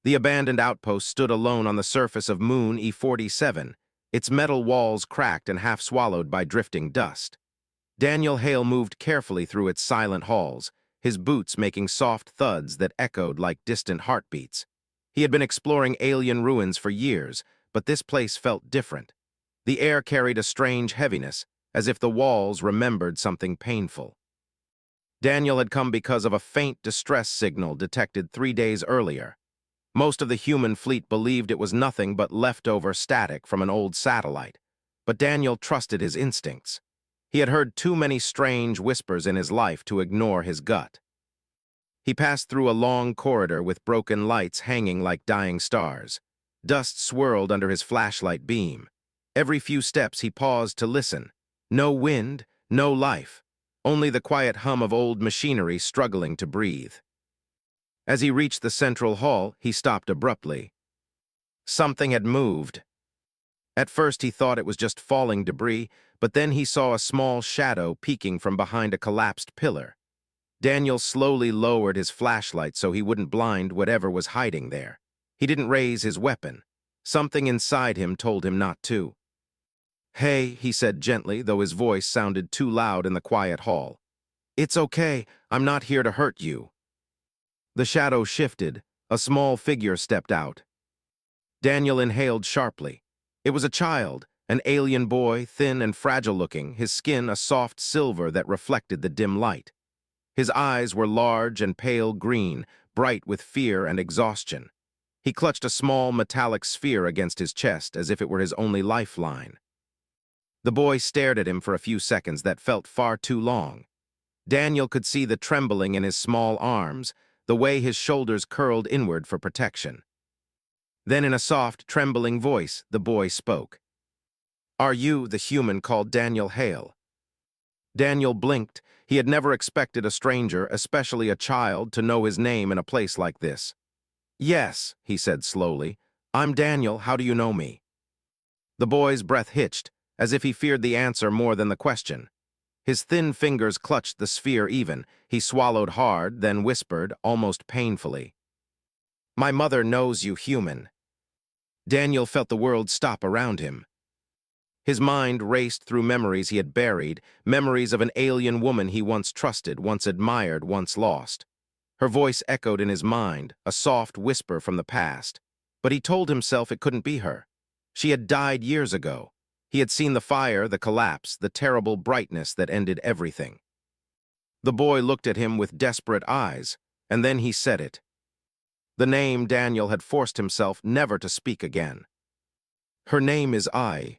The abandoned outpost stood alone on the surface of Moon E47, its metal walls cracked and half swallowed by drifting dust. Daniel Hale moved carefully through its silent halls, his boots making soft thuds that echoed like distant heartbeats. He had been exploring alien ruins for years, but this place felt different. The air carried a strange heaviness, as if the walls remembered something painful. Daniel had come because of a faint distress signal detected 3 days earlier. Most of the human fleet believed it was nothing but leftover static from an old satellite, but Daniel trusted his instincts. He had heard too many strange whispers in his life to ignore his gut. He passed through a long corridor with broken lights hanging like dying stars. Dust swirled under his flashlight beam. Every few steps he paused to listen. No wind, no life, only the quiet hum of old machinery struggling to breathe. As he reached the central hall, he stopped abruptly. Something had moved. At first he thought it was just falling debris, but then he saw a small shadow peeking from behind a collapsed pillar. Daniel slowly lowered his flashlight so he wouldn't blind whatever was hiding there. He didn't raise his weapon. Something inside him told him not to. "Hey," he said gently, though his voice sounded too loud in the quiet hall. "It's okay, I'm not here to hurt you." The shadow shifted. A small figure stepped out. Daniel inhaled sharply. It was a child, an alien boy, thin and fragile-looking, his skin a soft silver that reflected the dim light. His eyes were large and pale green, bright with fear and exhaustion. He clutched a small metallic sphere against his chest as if it were his only lifeline. The boy stared at him for a few seconds that felt far too long. Daniel could see the trembling in his small arms, the way his shoulders curled inward for protection. Then in a soft, trembling voice, the boy spoke. "Are you the human called Daniel Hale?" Daniel blinked. He had never expected a stranger, especially a child, to know his name in a place like this. "Yes," he said slowly. "I'm Daniel. How do you know me?" The boy's breath hitched, as if he feared the answer more than the question. His thin fingers clutched the sphere even. He swallowed hard, then whispered, almost painfully. "My mother knows you human." Daniel felt the world stop around him. His mind raced through memories he had buried, memories of an alien woman he once trusted, once admired, once lost. Her voice echoed in his mind, a soft whisper from the past. But he told himself it couldn't be her. She had died years ago. He had seen the fire, the collapse, the terrible brightness that ended everything. The boy looked at him with desperate eyes, and then he said it. The name Daniel had forced himself never to speak again. "Her name is I."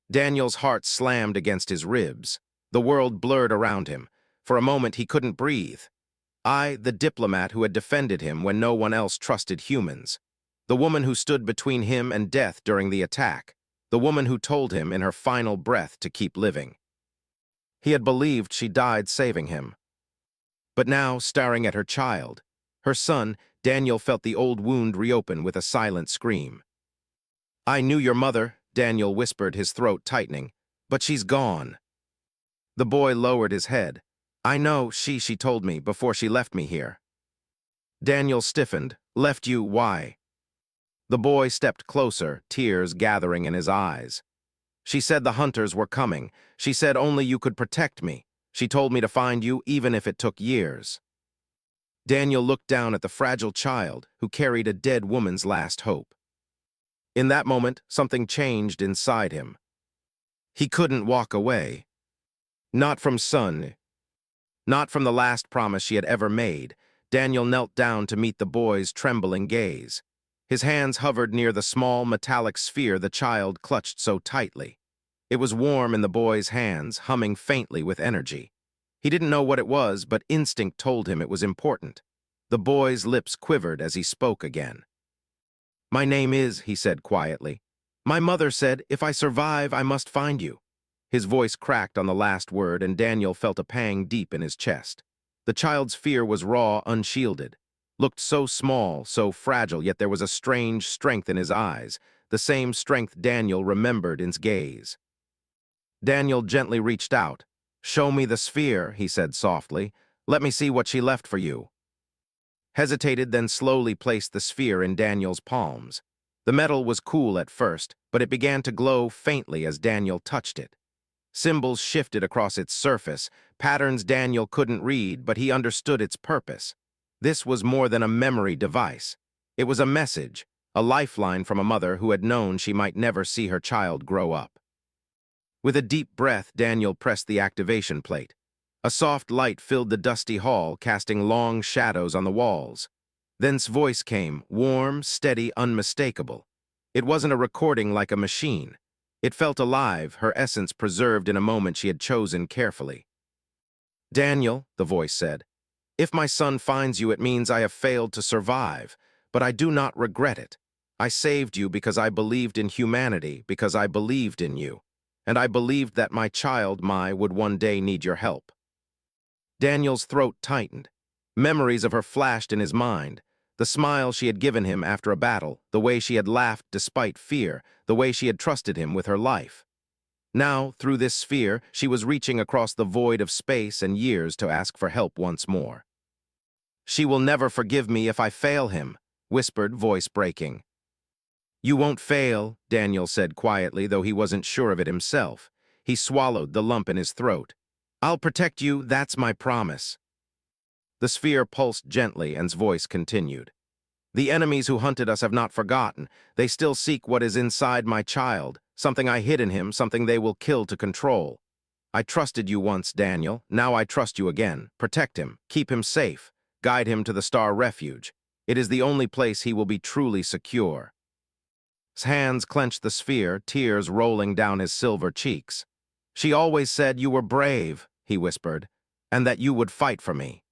Daniel's heart slammed against his ribs. The world blurred around him. For a moment he couldn't breathe. I, the diplomat who had defended him when no one else trusted humans. The woman who stood between him and death during the attack. The woman who told him in her final breath to keep living. He had believed she died saving him. But now, staring at her child, her son, Daniel felt the old wound reopen with a silent scream. "I knew your mother," Daniel whispered, his throat tightening, "but she's gone." The boy lowered his head. "I know, she told me before she left me here." Daniel stiffened. "Left you, why?" The boy stepped closer, tears gathering in his eyes. "She said the hunters were coming. She said only you could protect me. She told me to find you even if it took years." Daniel looked down at the fragile child who carried a dead woman's last hope. In that moment, something changed inside him. He couldn't walk away. Not from Sun. Not from the last promise she had ever made. Daniel knelt down to meet the boy's trembling gaze. His hands hovered near the small metallic sphere the child clutched so tightly. It was warm in the boy's hands, humming faintly with energy. He didn't know what it was, but instinct told him it was important. The boy's lips quivered as he spoke again. "My name is," he said quietly. "My mother said, if I survive, I must find you." His voice cracked on the last word, and Daniel felt a pang deep in his chest. The child's fear was raw, unshielded. Looked so small, so fragile, yet there was a strange strength in his eyes, the same strength Daniel remembered in his gaze. Daniel gently reached out. "Show me the sphere," he said softly. "Let me see what she left for you." hesitated, then slowly placed the sphere in Daniel's palms. The metal was cool at first, but it began to glow faintly as Daniel touched it. Symbols shifted across its surface, patterns Daniel couldn't read, but he understood its purpose. This was more than a memory device. It was a message, a lifeline from a mother who had known she might never see her child grow up. With a deep breath, Daniel pressed the activation plate. A soft light filled the dusty hall, casting long shadows on the walls. Then's voice came, warm, steady, unmistakable. It wasn't a recording like a machine. It felt alive, her essence preserved in a moment she had chosen carefully. "Daniel," the voice said, "if my son finds you, it means I have failed to survive, but I do not regret it. I saved you because I believed in humanity, because I believed in you, and I believed that my child, Mai, would one day need your help." Daniel's throat tightened. Memories of her flashed in his mind. The smile she had given him after a battle, the way she had laughed despite fear, the way she had trusted him with her life. Now, through this sphere, she was reaching across the void of space and years to ask for help once more. "She will never forgive me if I fail him," whispered, voice breaking. "You won't fail," Daniel said quietly, though he wasn't sure of it himself. He swallowed the lump in his throat. "I'll protect you, that's my promise." The sphere pulsed gently, and's voice continued. "The enemies who hunted us have not forgotten. They still seek what is inside my child, something I hid in him, something they will kill to control. I trusted you once, Daniel. Now I trust you again. Protect him, keep him safe, guide him to the Star Refuge. It is the only place he will be truly secure." His hands clenched the sphere, tears rolling down his silver cheeks. "She always said you were brave," he whispered, "and that you would fight for me."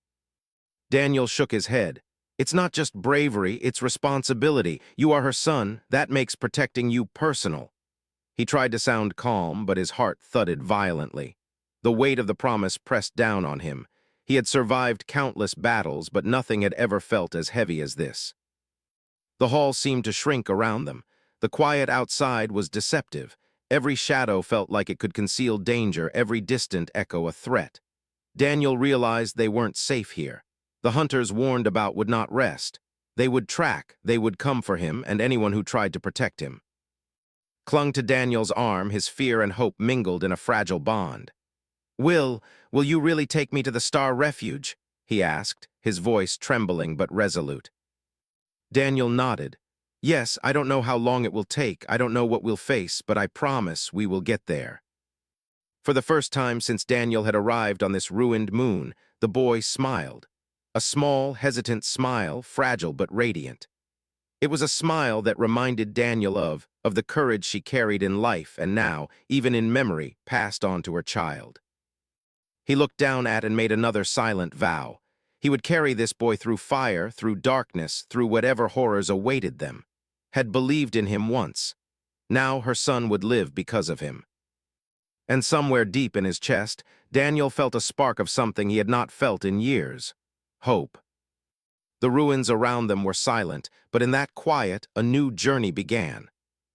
Daniel shook his head. "It's not just bravery, it's responsibility. You are her son. That makes protecting you personal." He tried to sound calm, but his heart thudded violently. The weight of the promise pressed down on him. He had survived countless battles, but nothing had ever felt as heavy as this. The hall seemed to shrink around them. The quiet outside was deceptive. Every shadow felt like it could conceal danger, every distant echo a threat. Daniel realized they weren't safe here. The hunters warned about would not rest. They would track, they would come for him and anyone who tried to protect him. Clung to Daniel's arm, his fear and hope mingled in a fragile bond. Will you really take me to the Star Refuge?" he asked, his voice trembling but resolute. Daniel nodded. "Yes, I don't know how long it will take, I don't know what we'll face, but I promise we will get there." For the first time since Daniel had arrived on this ruined moon, the boy smiled. A small, hesitant smile, fragile but radiant. It was a smile that reminded Daniel of the courage she carried in life and now, even in memory, passed on to her child. He looked down at and made another silent vow. He would carry this boy through fire, through darkness, through whatever horrors awaited them. Had believed in him once. Now her son would live because of him. And somewhere deep in his chest, Daniel felt a spark of something he had not felt in years. Hope. The ruins around them were silent, but in that quiet, a new journey began.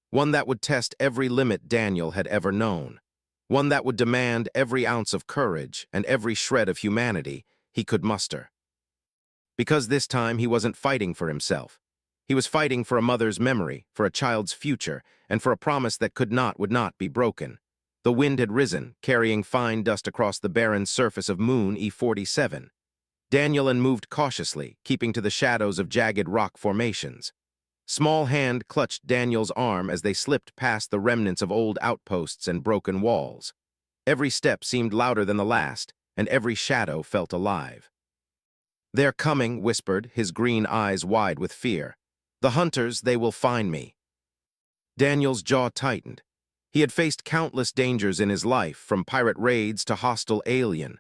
One that would test every limit Daniel had ever known. One that would demand every ounce of courage and every shred of humanity he could muster. Because this time he wasn't fighting for himself. He was fighting for a mother's memory, for a child's future, and for a promise that would not be broken. The wind had risen, carrying fine dust across the barren surface of Moon E47. Daniel moved cautiously, keeping to the shadows of jagged rock formations. Small hand clutched Daniel's arm as they slipped past the remnants of old outposts and broken walls. Every step seemed louder than the last, and every shadow felt alive. "They're coming," whispered, his green eyes wide with fear. "The hunters, they will find me." Daniel's jaw tightened. He had faced countless dangers in his life, from pirate raids to hostile alien.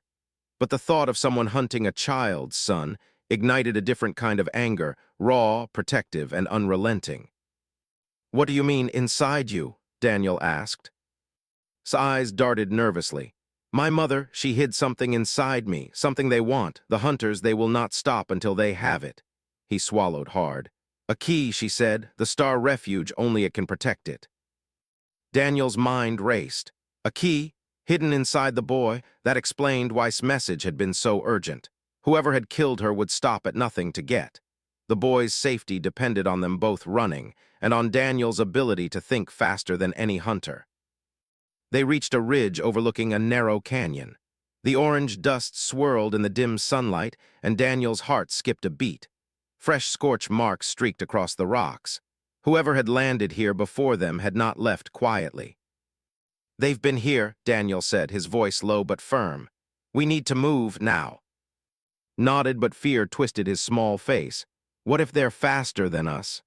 But the thought of someone hunting a child's son ignited a different kind of anger, raw, protective, and unrelenting. "What do you mean, inside you?" Daniel asked. His eyes darted nervously. "My mother, she hid something inside me, something they want. The hunters, they will not stop until they have it." He swallowed hard. "A key," she said, "the Star Refuge, only it can protect it." Daniel's mind raced. A key, hidden inside the boy, that explained why his message had been so urgent. Whoever had killed her would stop at nothing to get. The boys' safety depended on them both running, and on Daniel's ability to think faster than any hunter. They reached a ridge overlooking a narrow canyon. The orange dust swirled in the dim sunlight, and Daniel's heart skipped a beat. Fresh scorch marks streaked across the rocks. Whoever had landed here before them had not left quietly. "They've been here," Daniel said, his voice low but firm. "We need to move now." Nodded, but fear twisted his small face. "What if they're faster than us?"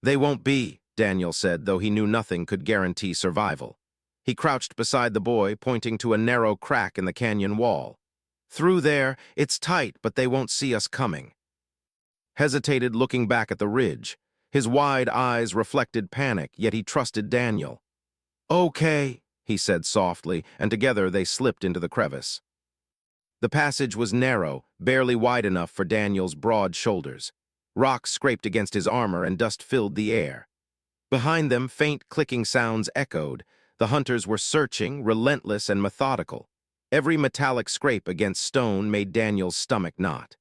"They won't be," Daniel said, though he knew nothing could guarantee survival. He crouched beside the boy, pointing to a narrow crack in the canyon wall. "Through there, it's tight, but they won't see us coming." Hesitated, looking back at the ridge. His wide eyes reflected panic, yet he trusted Daniel. "Okay," he said softly, and together they slipped into the crevice. The passage was narrow, barely wide enough for Daniel's broad shoulders. Rocks scraped against his armor and dust filled the air. Behind them, faint clicking sounds echoed. The hunters were searching, relentless and methodical. Every metallic scrape against stone made Daniel's stomach knot.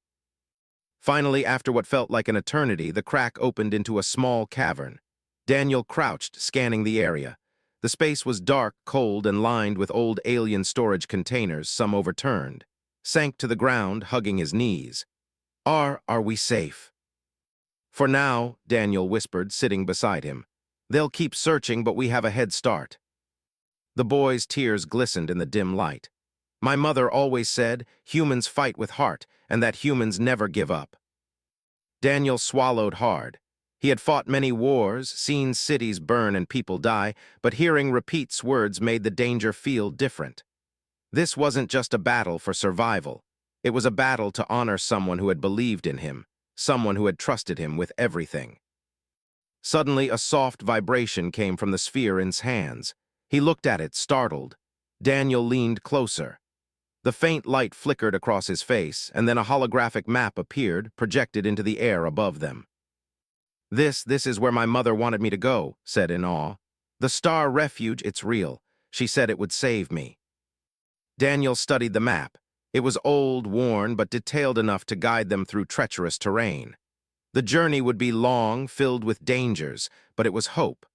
Finally, after what felt like an eternity, the crack opened into a small cavern. Daniel crouched, scanning the area. The space was dark, cold, and lined with old alien storage containers, some overturned. Sank to the ground, hugging his knees. Are we safe?" "For now," Daniel whispered, sitting beside him. "They'll keep searching, but we have a head start." The boy's tears glistened in the dim light. "My mother always said, humans fight with heart, and that humans never give up." Daniel swallowed hard. He had fought many wars, seen cities burn and people die, but hearing Repeat's words made the danger feel different. This wasn't just a battle for survival. It was a battle to honor someone who had believed in him, someone who had trusted him with everything. Suddenly, a soft vibration came from the sphere in his hands. He looked at it, startled. Daniel leaned closer. The faint light flickered across his face, and then a holographic map appeared, projected into the air above them. This is where my mother wanted me to go," said in awe. "The Star Refuge, it's real. She said it would save me." Daniel studied the map. It was old, worn, but detailed enough to guide them through treacherous terrain. The journey would be long, filled with dangers, but it was hope.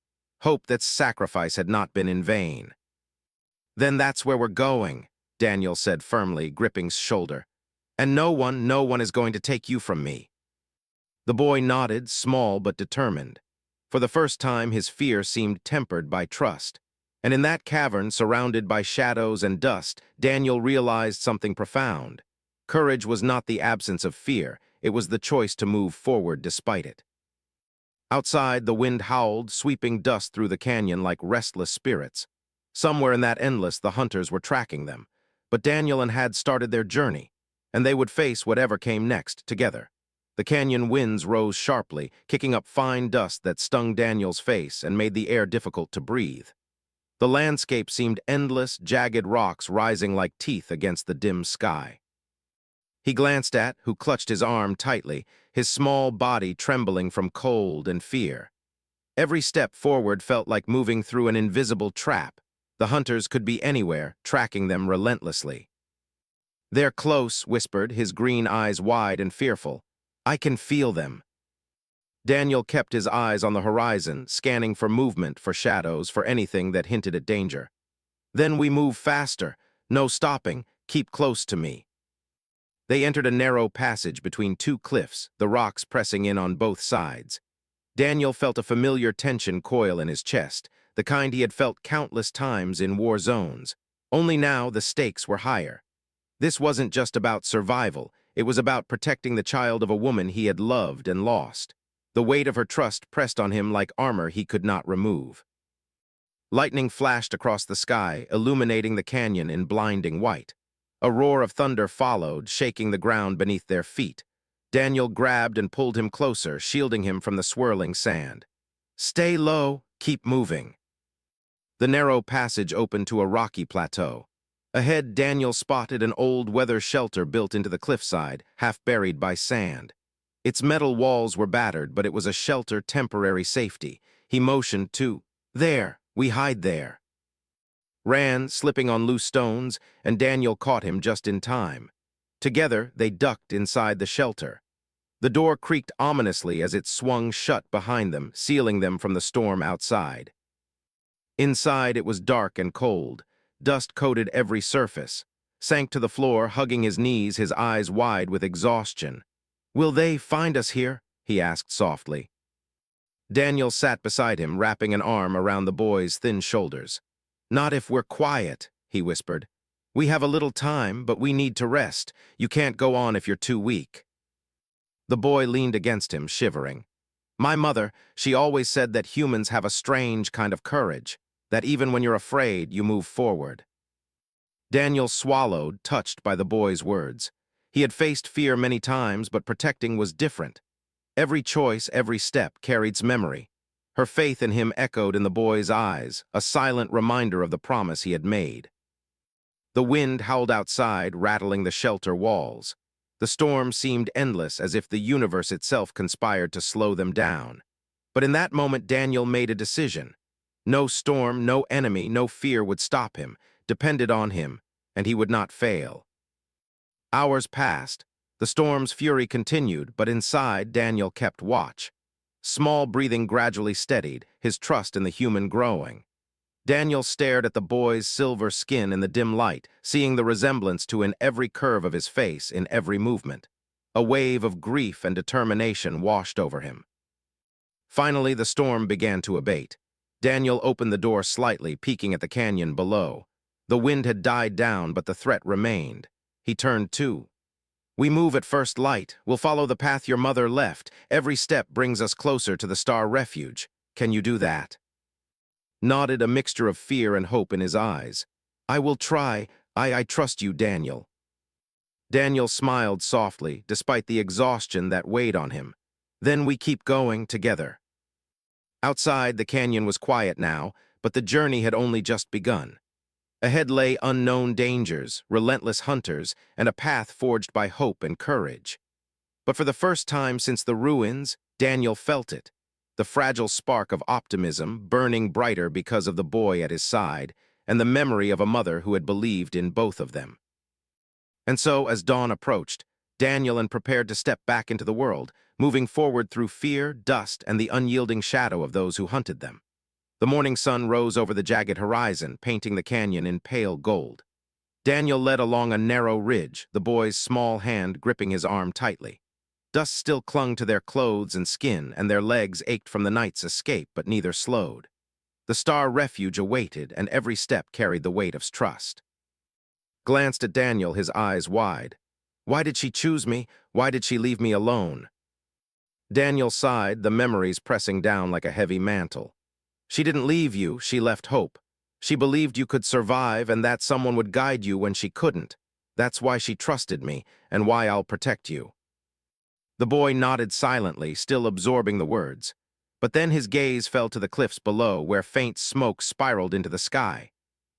Hope that sacrifice had not been in vain. "Then that's where we're going," Daniel said firmly, gripping his shoulder. "And no one is going to take you from me." The boy nodded, small but determined. For the first time, his fear seemed tempered by trust. And in that cavern, surrounded by shadows and dust, Daniel realized something profound. Courage was not the absence of fear, it was the choice to move forward despite it. Outside, the wind howled, sweeping dust through the canyon like restless spirits. Somewhere in that endless, the hunters were tracking them. But Daniel and Had started their journey, and they would face whatever came next together. The canyon winds rose sharply, kicking up fine dust that stung Daniel's face and made the air difficult to breathe. The landscape seemed endless, jagged rocks rising like teeth against the dim sky. He glanced at who clutched his arm tightly, his small body trembling from cold and fear. Every step forward felt like moving through an invisible trap. The hunters could be anywhere, tracking them relentlessly. "They're close," whispered, his green eyes wide and fearful. "I can feel them." Daniel kept his eyes on the horizon, scanning for movement, for shadows, for anything that hinted at danger. "Then we move faster. No stopping. Keep close to me." They entered a narrow passage between two cliffs, the rocks pressing in on both sides. Daniel felt a familiar tension coil in his chest, the kind he had felt countless times in war zones. Only now the stakes were higher. This wasn't just about survival, it was about protecting the child of a woman he had loved and lost. The weight of her trust pressed on him like armor he could not remove. Lightning flashed across the sky, illuminating the canyon in blinding white. A roar of thunder followed, shaking the ground beneath their feet. Daniel grabbed and pulled him closer, shielding him from the swirling sand. "Stay low, keep moving." The narrow passage opened to a rocky plateau. Ahead, Daniel spotted an old weather shelter built into the cliffside, half buried by sand. Its metal walls were battered, but it was a shelter, temporary safety. He motioned to, "There, we hide there." Ran, slipping on loose stones, and Daniel caught him just in time. Together, they ducked inside the shelter. The door creaked ominously as it swung shut behind them, sealing them from the storm outside. Inside, it was dark and cold. Dust coated every surface. Sank to the floor, hugging his knees, his eyes wide with exhaustion. "Will they find us here?" he asked softly. Daniel sat beside him, wrapping an arm around the boy's thin shoulders. "Not if we're quiet," he whispered. "We have a little time, but we need to rest. You can't go on if you're too weak." The boy leaned against him, shivering. "My mother, she always said that humans have a strange kind of courage, that even when you're afraid, you move forward." Daniel swallowed, touched by the boy's words. He had faced fear many times, but protecting was different. Every choice, every step carried memory. Her faith in him echoed in the boy's eyes, a silent reminder of the promise he had made. The wind howled outside, rattling the shelter walls. The storm seemed endless, as if the universe itself conspired to slow them down. But in that moment, Daniel made a decision. No storm, no enemy, no fear would stop him, depended on him, and he would not fail. Hours passed. The storm's fury continued, but inside, Daniel kept watch. Small breathing gradually steadied, his trust in the human growing. Daniel stared at the boy's silver skin in the dim light, seeing the resemblance to in every curve of his face, in every movement. A wave of grief and determination washed over him. Finally, the storm began to abate. Daniel opened the door slightly, peeking at the canyon below. The wind had died down, but the threat remained. He turned to. "We move at first light. We'll follow the path your mother left. Every step brings us closer to the star refuge. Can you do that?" Nodded, a mixture of fear and hope in his eyes. "I will try. I trust you, Daniel." Daniel smiled softly, despite the exhaustion that weighed on him. "Then we keep going together." Outside, the canyon was quiet now, but the journey had only just begun. Ahead lay unknown dangers, relentless hunters, and a path forged by hope and courage. But for the first time since the ruins, Daniel felt it. The fragile spark of optimism, burning brighter because of the boy at his side, and the memory of a mother who had believed in both of them. And so, as dawn approached, Daniel prepared to step back into the world, moving forward through fear, dust, and the unyielding shadow of those who hunted them. The morning sun rose over the jagged horizon, painting the canyon in pale gold. Daniel led along a narrow ridge, the boy's small hand gripping his arm tightly. Dust still clung to their clothes and skin, and their legs ached from the night's escape, but neither slowed. The star refuge awaited, and every step carried the weight of trust. Glanced at Daniel, his eyes wide. Why did she choose me? Why did she leave me alone? Daniel sighed, the memories pressing down like a heavy mantle. She didn't leave you, she left hope. She believed you could survive and that someone would guide you when she couldn't. That's why she trusted me, and why I'll protect you. The boy nodded silently, still absorbing the words. But then his gaze fell to the cliffs below, where faint smoke spiraled into the sky.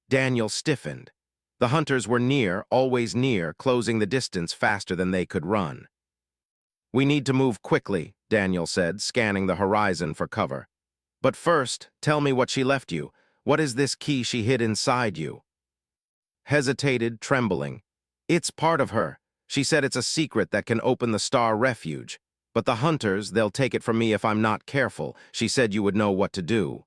Daniel stiffened. The hunters were near, always near, closing the distance faster than they could run. "We need to move quickly," Daniel said, scanning the horizon for cover. "But first, tell me what she left you. What is this key she hid inside you?" Hesitated, trembling. "It's part of her. She said it's a secret that can open the star refuge. But the hunters, they'll take it from me if I'm not careful. She said you would know what to do."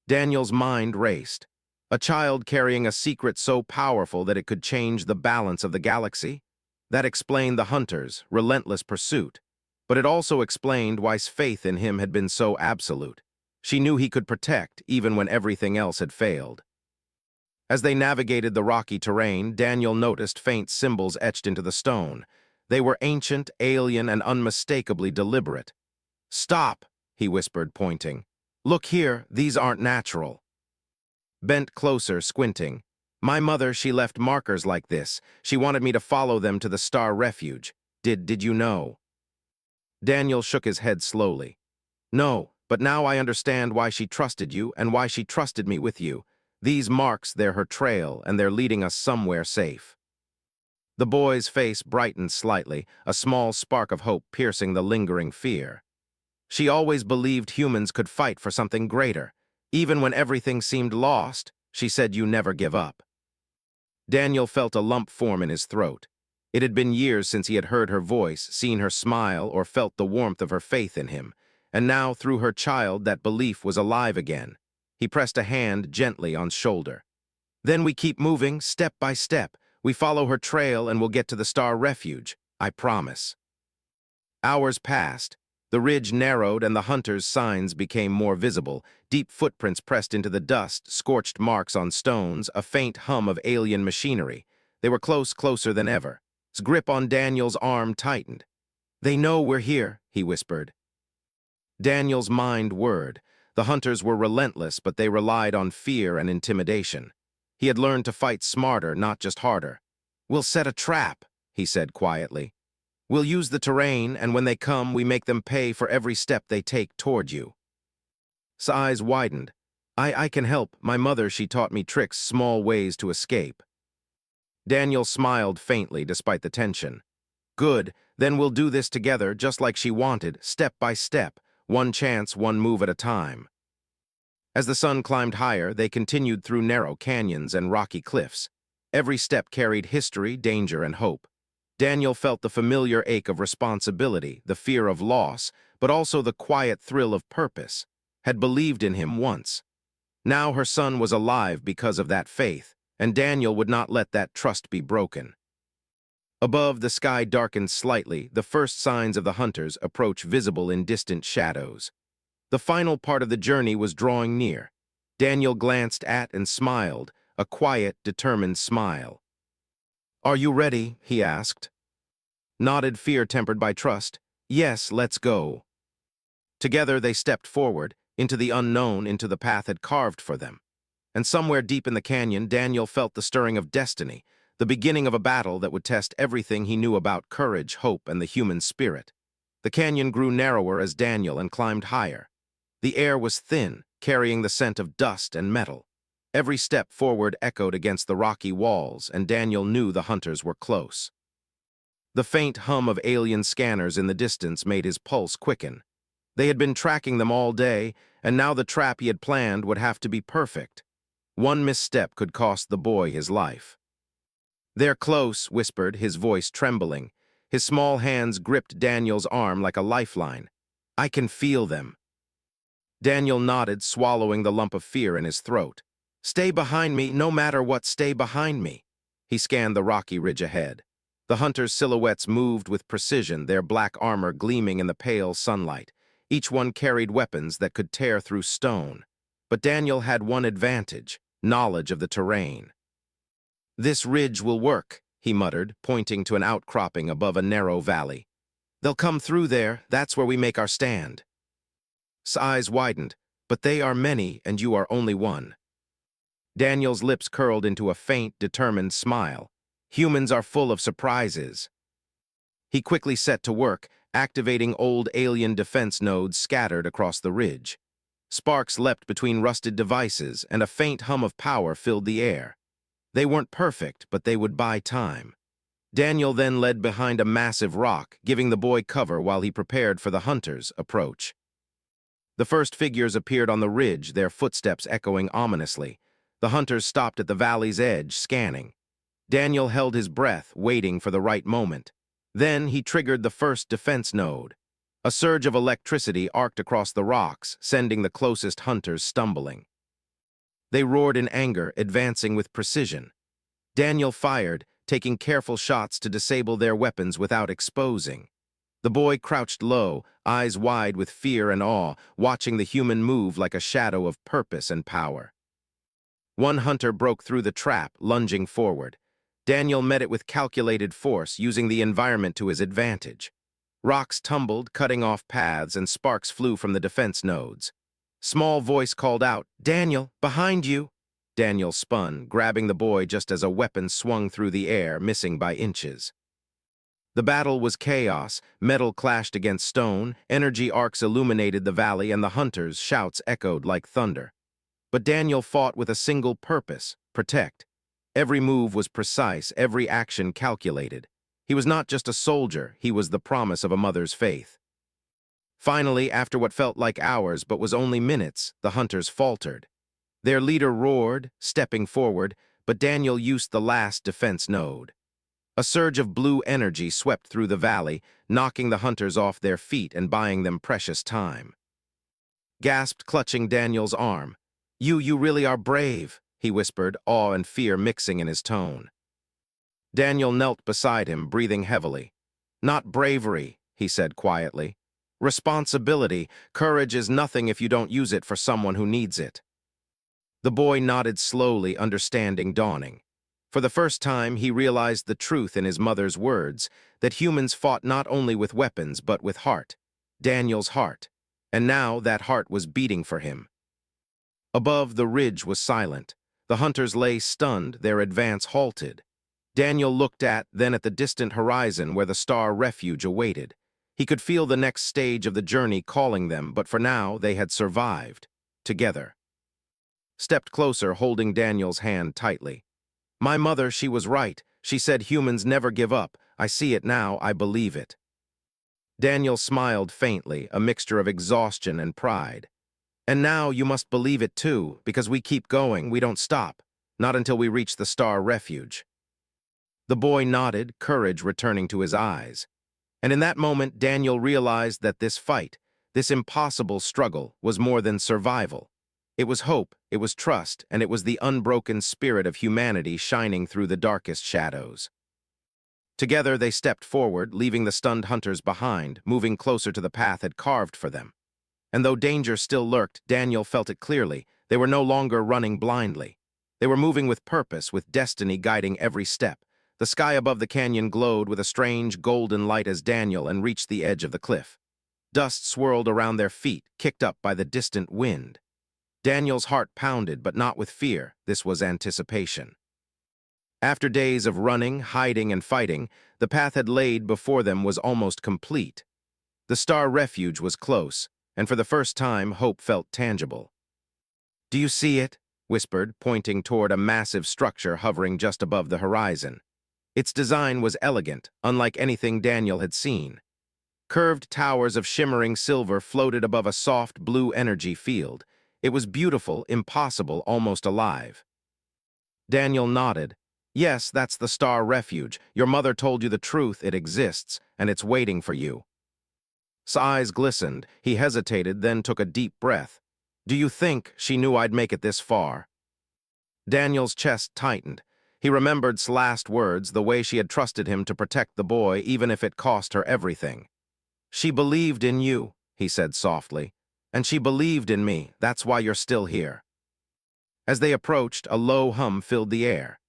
Daniel's mind raced. A child carrying a secret so powerful that it could change the balance of the galaxy? That explained the hunters' relentless pursuit. But it also explained why faith in him had been so absolute. She knew he could protect, even when everything else had failed. As they navigated the rocky terrain, Daniel noticed faint symbols etched into the stone. They were ancient, alien, and unmistakably deliberate. "Stop," he whispered, pointing. "Look here, these aren't natural." Bent closer, squinting. "My mother, she left markers like this. She wanted me to follow them to the star refuge. Did you know?" Daniel shook his head slowly. "No, but now I understand why she trusted you and why she trusted me with you. These marks, they're her trail, and they're leading us somewhere safe." The boy's face brightened slightly, a small spark of hope piercing the lingering fear. "She always believed humans could fight for something greater. Even when everything seemed lost, she said you never give up." Daniel felt a lump form in his throat. It had been years since he had heard her voice, seen her smile, or felt the warmth of her faith in him, and now, through her child, that belief was alive again. He pressed a hand gently on shoulder. Then we keep moving, step by step. We follow her trail and we'll get to the Star Refuge, I promise. Hours passed. The ridge narrowed and the hunters' signs became more visible. Deep footprints pressed into the dust, scorched marks on stones, a faint hum of alien machinery. They were closer than ever. His grip on Daniel's arm tightened. "They know we're here," he whispered. Daniel's mind whirred. The hunters were relentless, but they relied on fear and intimidation. He had learned to fight smarter, not just harder. "We'll set a trap," he said quietly. "We'll use the terrain, and when they come, we make them pay for every step they take toward you." His eyes widened. I can help. My mother, she taught me tricks, small ways to escape." Daniel smiled faintly despite the tension. "Good, then we'll do this together, just like she wanted, step by step, one chance, one move at a time." As the sun climbed higher, they continued through narrow canyons and rocky cliffs. Every step carried history, danger, and hope. Daniel felt the familiar ache of responsibility, the fear of loss, but also the quiet thrill of purpose. Had believed in him once. Now her son was alive because of that faith, and Daniel would not let that trust be broken. Above, the sky darkened slightly, the first signs of the hunters' approach visible in distant shadows. The final part of the journey was drawing near. Daniel glanced at and smiled, a quiet, determined smile. "Are you ready?" he asked. Nodded, fear tempered by trust. "Yes, let's go." Together they stepped forward, into the unknown, into the path had carved for them. And somewhere deep in the canyon, Daniel felt the stirring of destiny, the beginning of a battle that would test everything he knew about courage, hope, and the human spirit. The canyon grew narrower as Daniel and climbed higher. The air was thin, carrying the scent of dust and metal. Every step forward echoed against the rocky walls, and Daniel knew the hunters were close. The faint hum of alien scanners in the distance made his pulse quicken. They had been tracking them all day, and now the trap he had planned would have to be perfect. One misstep could cost the boy his life. "They're close," whispered, his voice trembling. His small hands gripped Daniel's arm like a lifeline. "I can feel them." Daniel nodded, swallowing the lump of fear in his throat. "Stay behind me, no matter what, stay behind me." He scanned the rocky ridge ahead. The hunters' silhouettes moved with precision, their black armor gleaming in the pale sunlight. Each one carried weapons that could tear through stone. But Daniel had one advantage, knowledge of the terrain. "This ridge will work," he muttered, pointing to an outcropping above a narrow valley. "They'll come through there, that's where we make our stand." His eyes widened. "But they are many, and you are only one." Daniel's lips curled into a faint, determined smile. "Humans are full of surprises." He quickly set to work, activating old alien defense nodes scattered across the ridge. Sparks leapt between rusted devices, and a faint hum of power filled the air. They weren't perfect, but they would buy time. Daniel then led behind a massive rock, giving the boy cover while he prepared for the hunters' approach. The first figures appeared on the ridge, their footsteps echoing ominously. The hunters stopped at the valley's edge, scanning. Daniel held his breath, waiting for the right moment. Then he triggered the first defense node. A surge of electricity arced across the rocks, sending the closest hunters stumbling. They roared in anger, advancing with precision. Daniel fired, taking careful shots to disable their weapons without exposing. The boy crouched low, eyes wide with fear and awe, watching the human move like a shadow of purpose and power. One hunter broke through the trap, lunging forward. Daniel met it with calculated force, using the environment to his advantage. Rocks tumbled, cutting off paths, and sparks flew from the defense nodes. Small voice called out, "Daniel, behind you!" Daniel spun, grabbing the boy just as a weapon swung through the air, missing by inches. The battle was chaos. Metal clashed against stone, energy arcs illuminated the valley, and the hunters' shouts echoed like thunder. But Daniel fought with a single purpose: protect. Every move was precise, every action calculated. He was not just a soldier, he was the promise of a mother's faith. Finally, after what felt like hours but was only minutes, the hunters faltered. Their leader roared, stepping forward, but Daniel used the last defense node. A surge of blue energy swept through the valley, knocking the hunters off their feet and buying them precious time. Gasped, clutching Daniel's arm. You really are brave," he whispered, awe and fear mixing in his tone. Daniel knelt beside him, breathing heavily. "Not bravery," he said quietly. "Responsibility. Courage is nothing if you don't use it for someone who needs it." The boy nodded slowly, understanding dawning. For the first time, he realized the truth in his mother's words, that humans fought not only with weapons but with heart. Daniel's heart. And now that heart was beating for him. Above, the ridge was silent. The hunters lay stunned, their advance halted. Daniel looked then at the distant horizon where the star refuge awaited. He could feel the next stage of the journey calling them, but for now they had survived. Together. Stepped closer, holding Daniel's hand tightly. "My mother, she was right. She said humans never give up. I see it now, I believe it." Daniel smiled faintly, a mixture of exhaustion and pride. "And now you must believe it too, because we keep going, we don't stop. Not until we reach the star refuge." The boy nodded, courage returning to his eyes. And in that moment, Daniel realized that this fight, this impossible struggle, was more than survival. It was hope, it was trust, and it was the unbroken spirit of humanity shining through the darkest shadows. Together they stepped forward, leaving the stunned hunters behind, moving closer to the path had carved for them. And though danger still lurked, Daniel felt it clearly. They were no longer running blindly. They were moving with purpose, with destiny guiding every step. The sky above the canyon glowed with a strange golden light as Daniel reached the edge of the cliff. Dust swirled around their feet, kicked up by the distant wind. Daniel's heart pounded, but not with fear. This was anticipation. After days of running, hiding, and fighting, the path had laid before them was almost complete. The star refuge was close, and for the first time, hope felt tangible. "Do you see it?" whispered, pointing toward a massive structure hovering just above the horizon. Its design was elegant, unlike anything Daniel had seen. Curved towers of shimmering silver floated above a soft blue energy field. It was beautiful, impossible, almost alive. Daniel nodded. "Yes, that's the Star Refuge. Your mother told you the truth. It exists, and it's waiting for you." His eyes glistened. He hesitated, then took a deep breath. "Do you think she knew I'd make it this far?" Daniel's chest tightened. He remembered last words, the way she had trusted him to protect the boy, even if it cost her everything. "She believed in you," he said softly. "And she believed in me. That's why you're still here." As they approached, a low hum filled the air.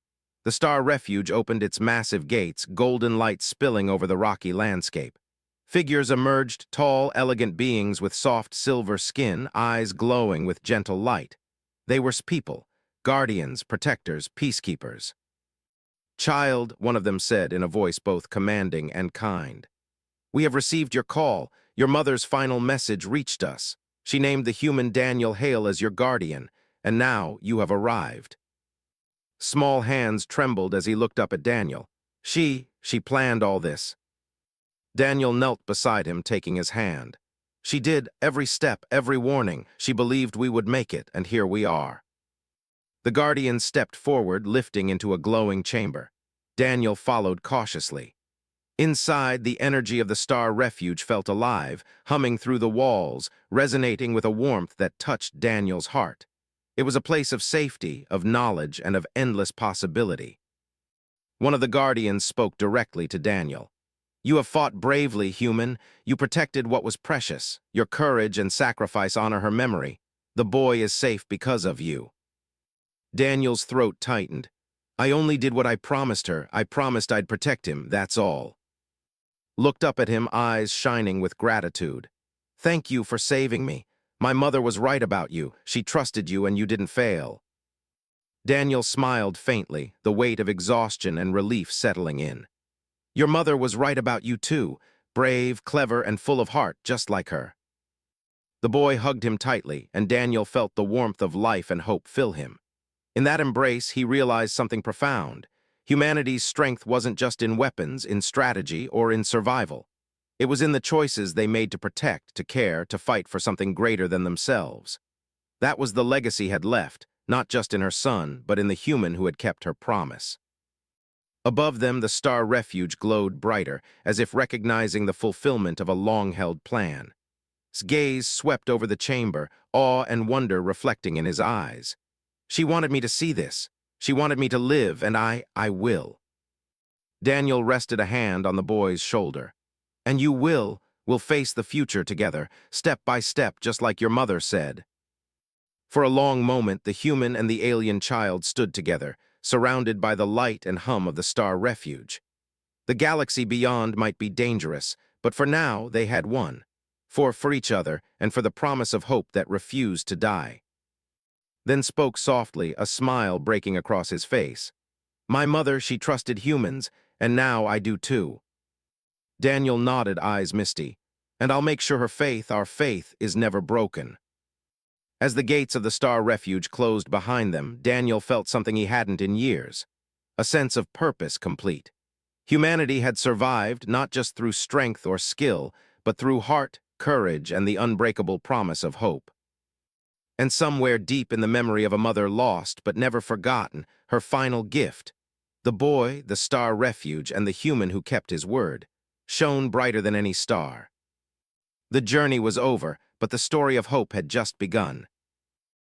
The Star Refuge opened its massive gates, golden light spilling over the rocky landscape. Figures emerged, tall, elegant beings with soft silver skin, eyes glowing with gentle light. They were people, guardians, protectors, peacekeepers. "Child," one of them said in a voice both commanding and kind. "We have received your call. Your mother's final message reached us. She named the human Daniel Hale as your guardian, and now you have arrived." Small hands trembled as he looked up at Daniel. She planned all this." Daniel knelt beside him, taking his hand. "She did, every step, every warning. She believed we would make it, and here we are." The guardian stepped forward, lifting into a glowing chamber. Daniel followed cautiously. Inside, the energy of the Star Refuge felt alive, humming through the walls, resonating with a warmth that touched Daniel's heart. It was a place of safety, of knowledge, and of endless possibility. One of the guardians spoke directly to Daniel. "You have fought bravely, human. You protected what was precious. Your courage and sacrifice honor her memory. The boy is safe because of you." Daniel's throat tightened. "I only did what I promised her. I promised I'd protect him, that's all." Looked up at him, eyes shining with gratitude. "Thank you for saving me. My mother was right about you. She trusted you and you didn't fail." Daniel smiled faintly, the weight of exhaustion and relief settling in. "Your mother was right about you too. Brave, clever, and full of heart, just like her." The boy hugged him tightly, and Daniel felt the warmth of life and hope fill him. In that embrace, he realized something profound. Humanity's strength wasn't just in weapons, in strategy, or in survival. It was in the choices they made to protect, to care, to fight for something greater than themselves. That was the legacy had left, not just in her son, but in the human who had kept her promise. Above them, the star refuge glowed brighter, as if recognizing the fulfillment of a long-held plan. His gaze swept over the chamber, awe and wonder reflecting in his eyes. She wanted me to see this. She wanted me to live, and I will. Daniel rested a hand on the boy's shoulder. And you will. We'll face the future together, step by step, just like your mother said. For a long moment, the human and the alien child stood together, surrounded by the light and hum of the star refuge. The galaxy beyond might be dangerous, but for now they had won. For each other, and for the promise of hope that refused to die. Then spoke softly, a smile breaking across his face. My mother, she trusted humans, and now I do too. Daniel nodded, eyes misty. And I'll make sure her faith, our faith, is never broken. As the gates of the Star Refuge closed behind them, Daniel felt something he hadn't in years. A sense of purpose complete. Humanity had survived not just through strength or skill, but through heart, courage, and the unbreakable promise of hope. And somewhere deep in the memory of a mother lost but never forgotten, her final gift, the boy, the Star Refuge, and the human who kept his word, shone brighter than any star. The journey was over, but the story of hope had just begun.